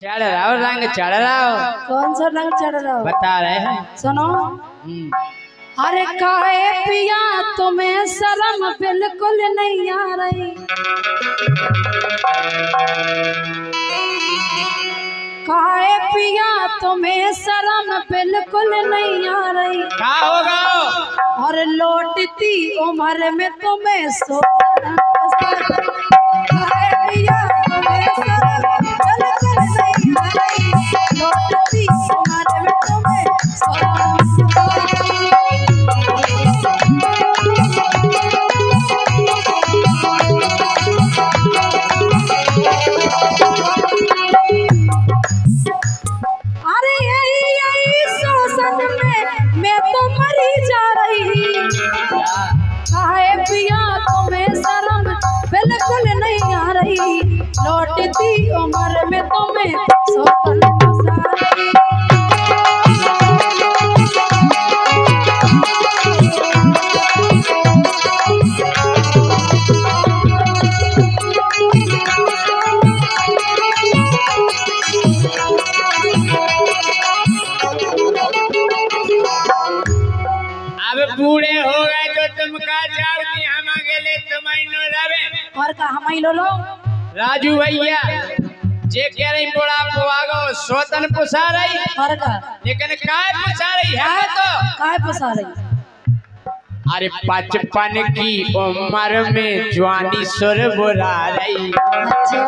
चढ़ रहा हो रंग चढ़ रहा हो। कौन सा रंग चढ़ रहा हो? बता रहे हैं। सुनो। अरे काहे पिया तुम्हें शर्म बिल्कुल नहीं आ रही। काहे पिया तुम्हें शर्म बिल्कुल नहीं आ रही। क्या होगा? और लौटती उम्र में तुम्हें लौटती उम्र में तुम्हें अरे यही शोषण में मैं तो मरी जा रही। काहे पिया तुम्हें शर्म बिल्कुल नहीं आ रही। लौटती उम्र में तुम्हें शोषण अब बूढ़े हो गए तो तुम का जाओ कि हम अकेले तुम्हारी रवे और का हम लो लो राजू भैया जे कह रही बुढ़ा पुआगो सोतन पुसा रही और का लेकिन काय पुसा रही है तो काहे पसा रही। अरे बचपन की उम्र में जवानी सुर बुला रही। अच्छा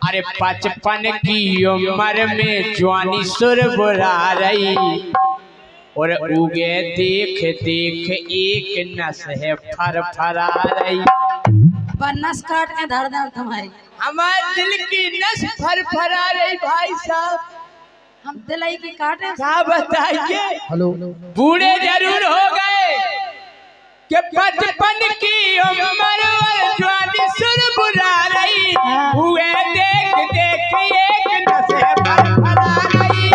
अरे बचपन की उम्र में जवानी सुर बुला रही और उगे देख देख एक नस है फरफरा रही। बनस काट के धर दे तुम्हारी। हमारे दिल की नस फरफरा रही भाई साहब। हम दिलाई की काटे क्या बताइए। हेलो बूढ़े जरूर हो गए कि बचपन की उम्र और जवानी सुर बुला रही हुए देख देख एक नस है फरफरा रही।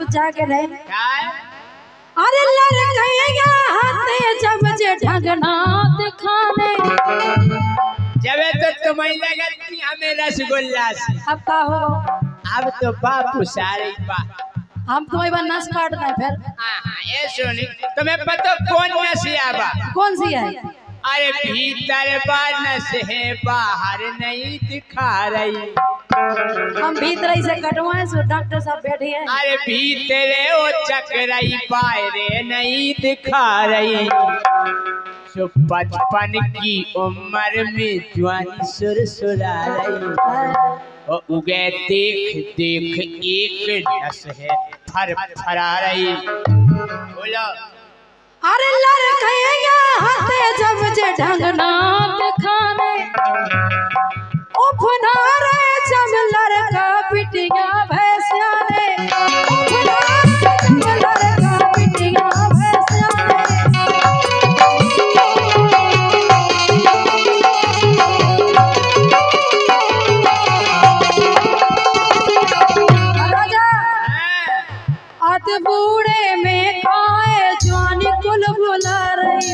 जाके रहे। काय? अरे लड़कैया हाथे जब जे ढंगना दिखाने। जब तो तुम्हें लगा कि हमें रसगुल्ला से अब का हो अब तो बापू सारे बा हम तुम्हें बस नस काट दे फिर। ये सुनी तुम्हें पता कौन नसिया बा? कौन सी है? अरे भीतर बा नस है बाहर नहीं दिखा रही। हम भीतर से कटवाए सो डॉक्टर साहब बैठे हैं। अरे भीतरे ओ चकराई बाहरे नहीं दिखा रही। सो बचपन की उम्र में जवानी सुर सुरा रही और उगे देख देख एक नस है फर फरा रही। बोलो। अरे लड़कैया हाथे जब जे ढंगना दिखाने। उफना रे जब लड़का पिटिया भैंसिया रे। उफना रे जब लड़का पिटिया भैंसिया रे। राजा अत बूढ़े में खाए जवानी कुल बुला रही।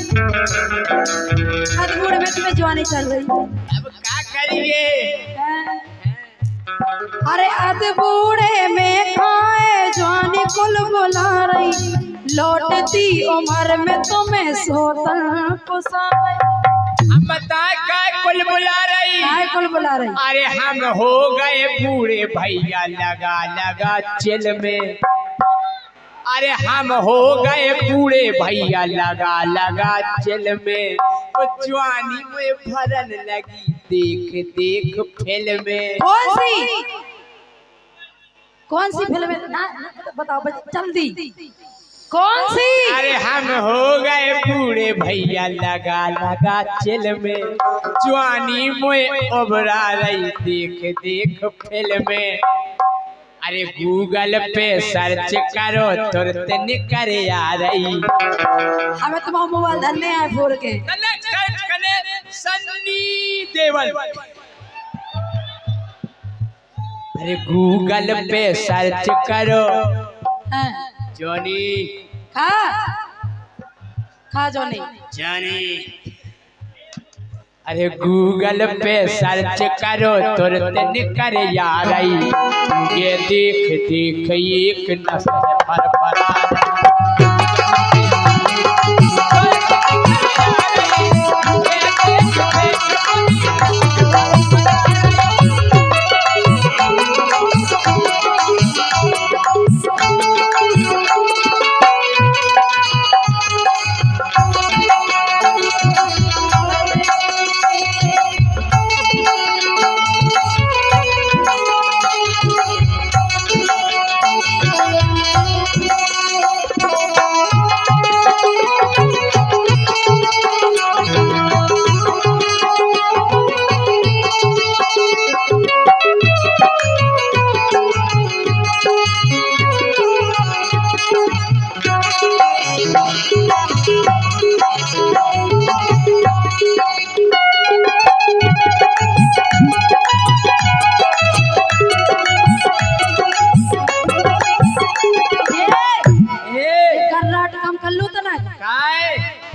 अत बूढ़े में तुम्हें जवानी चल रही। अब क्या करिए? अरे अत बूढ़े में खाए जवानी कुल बुला रही। लौटती उम्र में तुम्हें सोतन पुसा रही। हम बताए काय कुल बुला रही? काय कुल बुला रही? अरे हम हो गए बूढ़े भैया लगा लगा चिल में। अरे हम हो गए बूढ़े भैया लगा लगा चिल में। वो जवानी में भरन लगी देख देख फिल्म में। कौन सी कौन सी फिल्म है? ना बताओ जल्दी, कौन सी? अरे हम हो गए बूढ़े भैया लगा लगा चिल में, जवानी मोए उभरा रही देख देख फिल्म में। अरे गूगल पे सर्च करो तुरंत निकल आ रही। हमें तुम्हारा मोबाइल धरने है फोड़ के। सर्च करें सन्नी देओल। अरे गूगल पे सर्च करो हाँ। जॉनी खा खा जॉनी जॉनी। अरे गूगल पे सर्च करो तुरंत निकल आ रही। ये देख देख एक नस्ल पर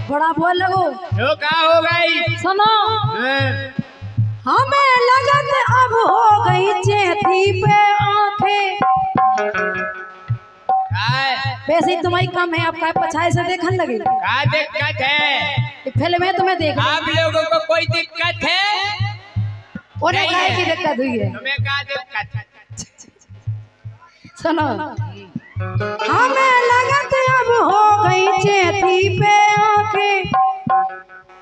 बड़ा बोल लगो तो का हो गई सुनो। हमें लगत अब हो गई चेती पे आंखें। वैसे ही तुम्हारी कम है, आपका पछाई से देखने लगे। क्या दिक्कत है? फिल्म में तुम्हें देख आप लोगों को कोई दिक्कत है? उन्हें काहे की दिक्कत हुई है? तुम्हें क्या दिक्कत है? सुनो, हमें लगत अब हो गई चेती पे आंखें,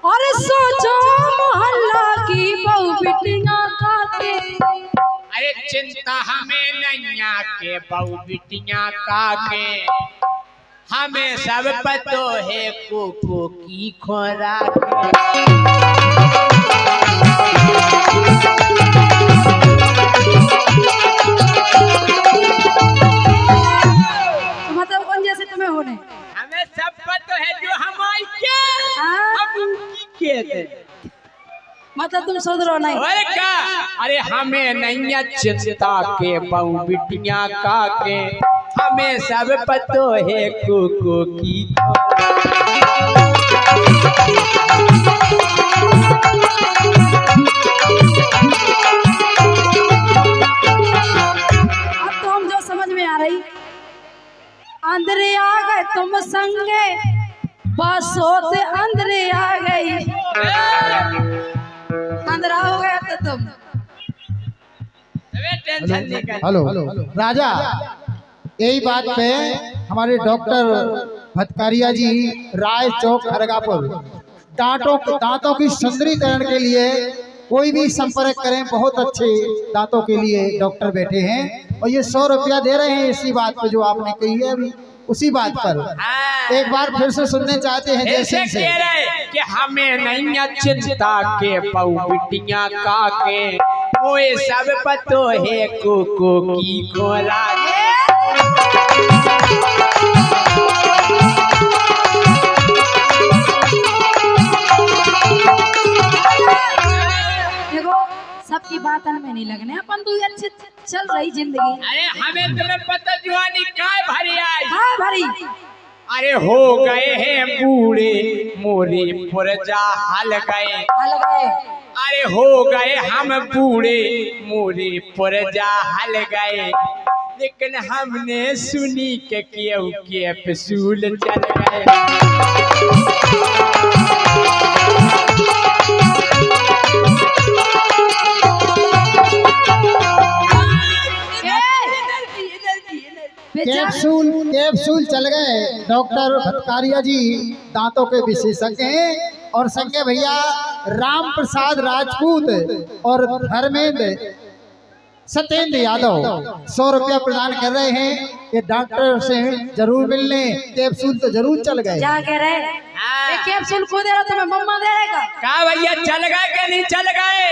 और सोचो मोहल्ला की बहु बिटियां काके। अरे चिंता हमें नैया के बहु बिटियां काके, हमें सब पतो है कोको की खोराक। मतलब कौन जैसे तुम्हें होने? हमें सब पतो है जो हमारी के हम उनकी के थे। मतलब तुम सुधरो नहीं। और क्या? अरे हमें नैया चिंता के बहु बिटियां काके, हमें सब पतो है कोको की। अब तो हम जो समझ में आ रही, अंदरे आ गए तुम संगे, बस होते अंदरे आ गई। अंदरा हो गया तो तुम टेंशन नहीं कर। हेलो राजा, यही बात पे हमारे डॉक्टर भटकारिया जी राय चौक खरगापुर दांतों की सुंदरीकरण के लिए कोई भी संपर्क करें। बहुत अच्छे दांतों के लिए डॉक्टर बैठे हैं, और ये 100 रुपया दे रहे हैं इसी बात पे जो आपने कही है अभी, उसी बात पर एक बार फिर से सुनने चाहते हैं। जैसे कह रहे कि हमें नैया चिंता के बहु बिटियां काके, ओए सब पतो है कोको की खोराक। देखो सबकी बात में नहीं लगने, अपन तो अच्छे चल रही जिंदगी। अरे हमें तुम्हें पता जवानी काय भरी आई। हाँ भरी। अरे हो गए हैं बूढ़े मोरे पुरजा हल गए। अरे हो गए हम बूढ़े मोरे पुरजा हल गए, लेकिन हमने सुनी के केहू के फसूल चल गए। कैप्सूल चल गए। डॉक्टर भटकारिया जी दांतों के विशेषज्ञ हैं, और संगे भैया राम प्रसाद राजपूत और धर्मेंद्र सत्येंद्र यादव 100 रुपया प्रदान कर रहे हैं। ये डॉक्टर से जरूर मिलने, कैप्सूल तो जरूर चल गए। क्या कह रहे? हाँ। ये कैप्सूल को दे रहा तुम्हें, मम्मा दे रहेगा। का भैया चल गए कि नहीं चल गए?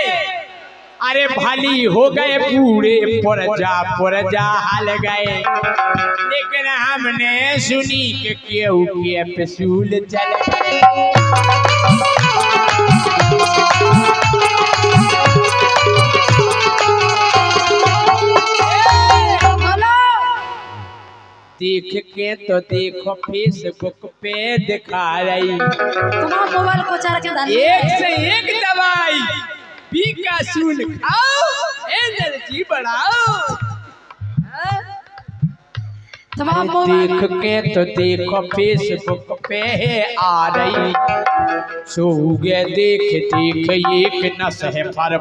अरे भली हो गए पूरे पुरजा हाल गए, लेकिन हमने सुनी कि केहू के कैप्सूल चल गए। देख के तो देखो फेसबुक पे दिखा रही तुम्हारा मोबाइल को चार के दान एक से एक दवाई पी का सूल खाओ, एनर्जी बढ़ाओ। तुम्हारा मोबाइल देख के तो देखो फेसबुक पे आ रही, सो गए देख देख एक नस है फर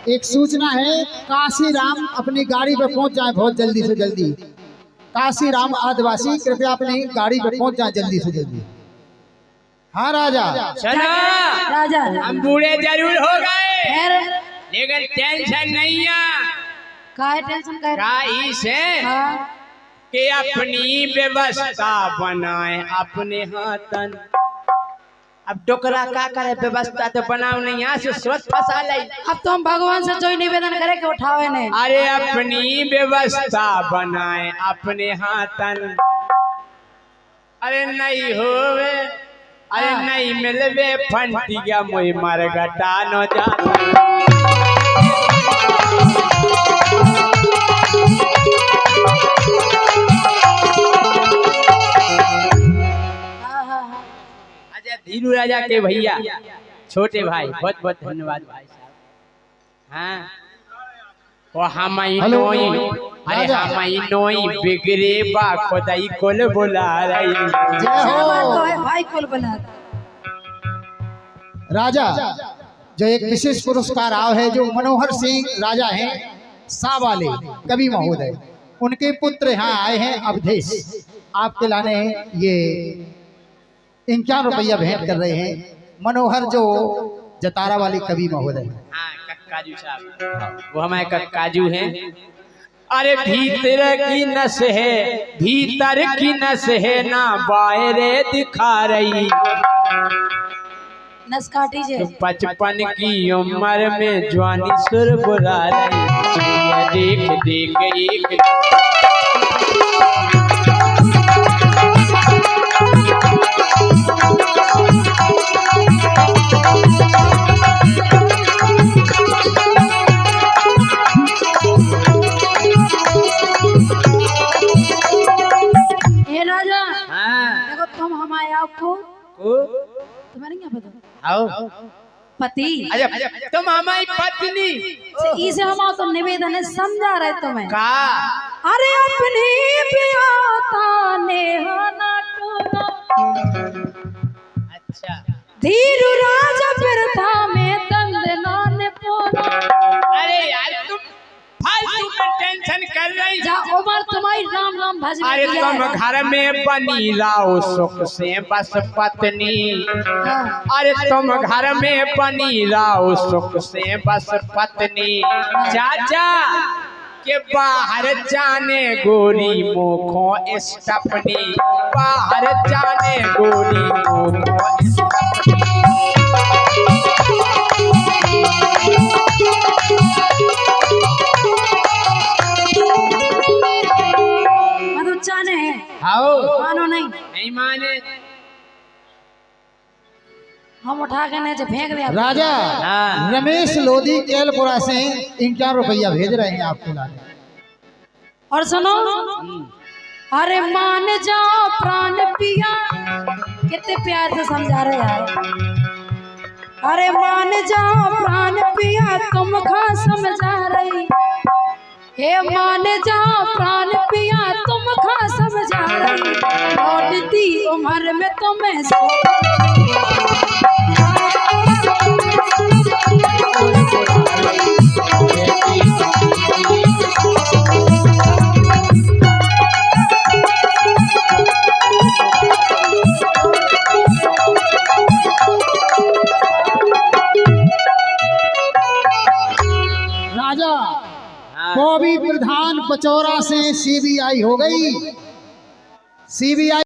एक सूचना है, काशीराम अपनी गाड़ी पर पहुंच जाए बहुत जल्दी से जल्दी। काशीराम आदिवासी कृपया अपनी गाड़ी पर पहुंच जाए जल्दी से जल्दी। हाँ राजा, चलो राजा हम बूढ़े जरूर हो गए, खैर लेकिन टेंशन नहीं है। काहे टेंशन कर काई से हाँ कि अपनी व्यवस्था बनाए अपने हाथन। अब डोकरा का करे, व्यवस्था तो बनाओ नहीं, यहाँ से सोच फंसा ले। अब तो हम भगवान से जो निवेदन करे कि उठावे ने। अरे अपनी व्यवस्था बनाए अपने हाथन। अरे नहीं होवे, अरे नहीं मिलवे फंटिया मोई मर गटा न जाता। धीरू राजा के भैया छोटे भाई बहुत बहुत धन्यवाद भाई साहब। हाँ वो हमारी नोई, अरे हमारी नोई बिगड़े बा खुदाई कोल बुला रही। क्या बात तो है भाई कोल बुला। राजा जो एक विशेष पुरस्कार आया है, जो मनोहर सिंह राजा हैं सावाले कवि महोदय, उनके पुत्र यहाँ आए हैं अवधेश, आपके लाने ये 51 रुपया भेंट कर रहे हैं। मनोहर जो जतारा वाले कवि महोदय। हाँ कक्काजू साहब, वो हमारे कक्काजू हैं। अरे भीतर की नस है, भीतर की नस है ना बाहर दिखा रही। नस काटी जे 55 की उम्र में जवानी सुर बुला रही। देख देख एक तुम्हारे क्या पता आओ पति। अच्छा तुम हमारी पत्नी इसे हम तो निवेदन है समझा रहे तुम्हें का। अरे अपनी पियाता नेहाना टोरा। अच्छा धीरू राजा बिरथा में तंदना ने पोरा। अरे यार तुम फालतू में टेंशन कर रही। जा उमर तुम्हारी राम राम भज। अरे तुम घर में बनी लाओ सुख से बस पत्नी। अरे तुम घर में बनी लाओ सुख से बस पत्नी। चाचा के बाहर जाने गोरी मोखों स्टपनी, बाहर जाने गोरी मोखों स्टपनी। मानो नहीं माने, हम उठा के नीचे फेंक दिया। राजा रमेश लोधी केलपुरा से 51 रुपया भेज रहे हैं आपके लाने। और सुनो, अरे मान जाओ प्राण पिया, कितने प्यार से समझा रहे यार। अरे मान जाओ प्राण पिया तुम खा समझा रही। हे मान जाओ प्राण पिया तुम खा समझा रही। लौटती उम्र में तुम्हें हाँ। बॉबी प्रधान पचौरा से सीबीआई हो गई। सीबीआई